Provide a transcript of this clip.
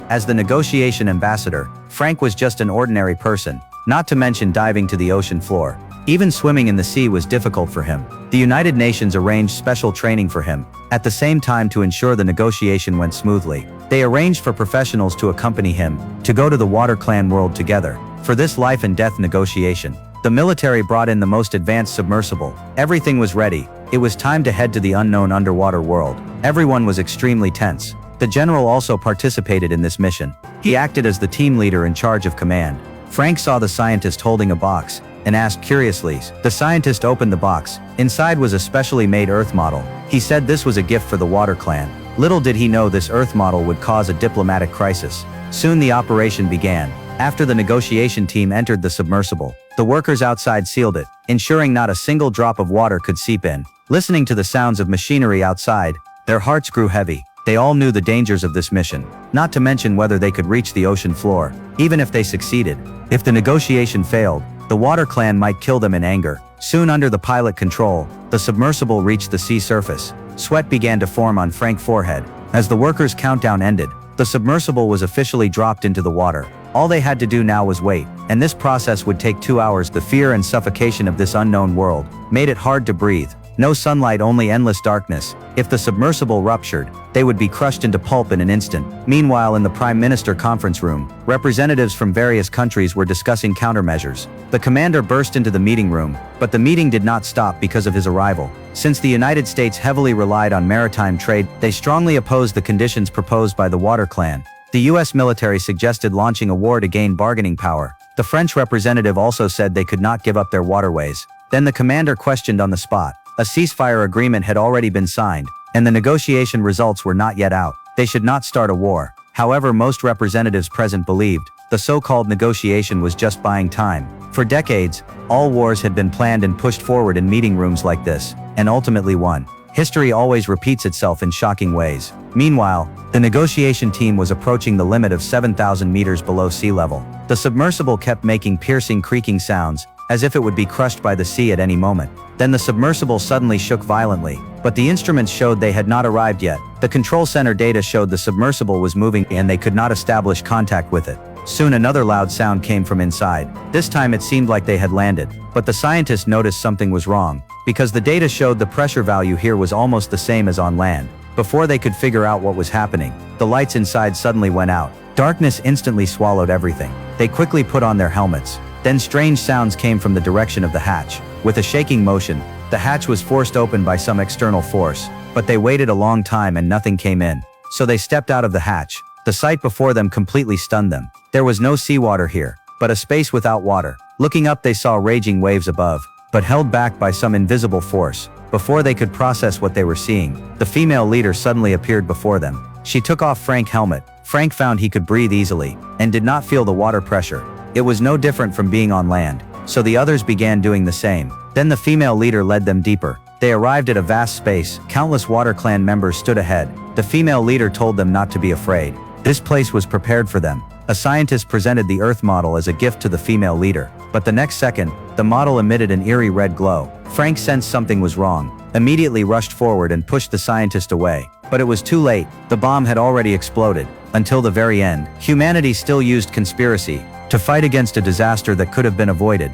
As the negotiation ambassador, Frank was just an ordinary person, not to mention diving to the ocean floor. Even swimming in the sea was difficult for him. The United Nations arranged special training for him. At the same time, to ensure the negotiation went smoothly, they arranged for professionals to accompany him, to go to the Water Clan world together. For this life and death negotiation, the military brought in the most advanced submersible. Everything was ready. It was time to head to the unknown underwater world. Everyone was extremely tense. The general also participated in this mission. He acted as the team leader in charge of command. Frank saw the scientist holding a box and asked curiously. The scientist opened the box. Inside was a specially made Earth model. He said this was a gift for the Water Clan. Little did he know this Earth model would cause a diplomatic crisis. Soon the operation began. After the negotiation team entered the submersible, the workers outside sealed it, ensuring not a single drop of water could seep in. Listening to the sounds of machinery outside, their hearts grew heavy. They all knew the dangers of this mission, not to mention whether they could reach the ocean floor. Even if they succeeded, if the negotiation failed, the Water Clan might kill them in anger. Soon, under the pilot control, the submersible reached the sea surface. Sweat began to form on Frank's forehead. As the workers' countdown ended, the submersible was officially dropped into the water. All they had to do now was wait, and this process would take 2 hours. The fear and suffocation of this unknown world made it hard to breathe. No sunlight, only endless darkness. If the submersible ruptured, they would be crushed into pulp in an instant. Meanwhile, in the Prime Minister conference room, representatives from various countries were discussing countermeasures. The commander burst into the meeting room, but the meeting did not stop because of his arrival. Since the United States heavily relied on maritime trade, they strongly opposed the conditions proposed by the Water Clan. The US military suggested launching a war to gain bargaining power. The French representative also said they could not give up their waterways. Then the commander questioned on the spot. A ceasefire agreement had already been signed, and the negotiation results were not yet out. They should not start a war. However, most representatives present believed the so-called negotiation was just buying time. For decades, all wars had been planned and pushed forward in meeting rooms like this, and ultimately won. History always repeats itself in shocking ways. Meanwhile, the negotiation team was approaching the limit of 7,000 meters below sea level. The submersible kept making piercing, creaking sounds, as if it would be crushed by the sea at any moment. Then the submersible suddenly shook violently, but the instruments showed they had not arrived yet. The control center data showed the submersible was moving and they could not establish contact with it. Soon another loud sound came from inside. This time it seemed like they had landed, but the scientists noticed something was wrong, because the data showed the pressure value here was almost the same as on land. Before they could figure out what was happening, the lights inside suddenly went out. Darkness instantly swallowed everything. They quickly put on their helmets. Then strange sounds came from the direction of the hatch. With a shaking motion, the hatch was forced open by some external force, but they waited a long time and nothing came in. So they stepped out of the hatch. The sight before them completely stunned them. There was no seawater here, but a space without water. Looking up, they saw raging waves above, but held back by some invisible force. Before they could process what they were seeing, the female leader suddenly appeared before them. She took off Frank's helmet. Frank found he could breathe easily, and did not feel the water pressure. It was no different from being on land, so the others began doing the same. Then the female leader led them deeper. They arrived at a vast space. Countless Water Clan members stood ahead. The female leader told them not to be afraid. This place was prepared for them. A scientist presented the Earth model as a gift to the female leader, but the next second, the model emitted an eerie red glow. Frank sensed something was wrong, immediately rushed forward and pushed the scientist away. But it was too late. The bomb had already exploded. Until the very end, humanity still used conspiracy to fight against a disaster that could have been avoided.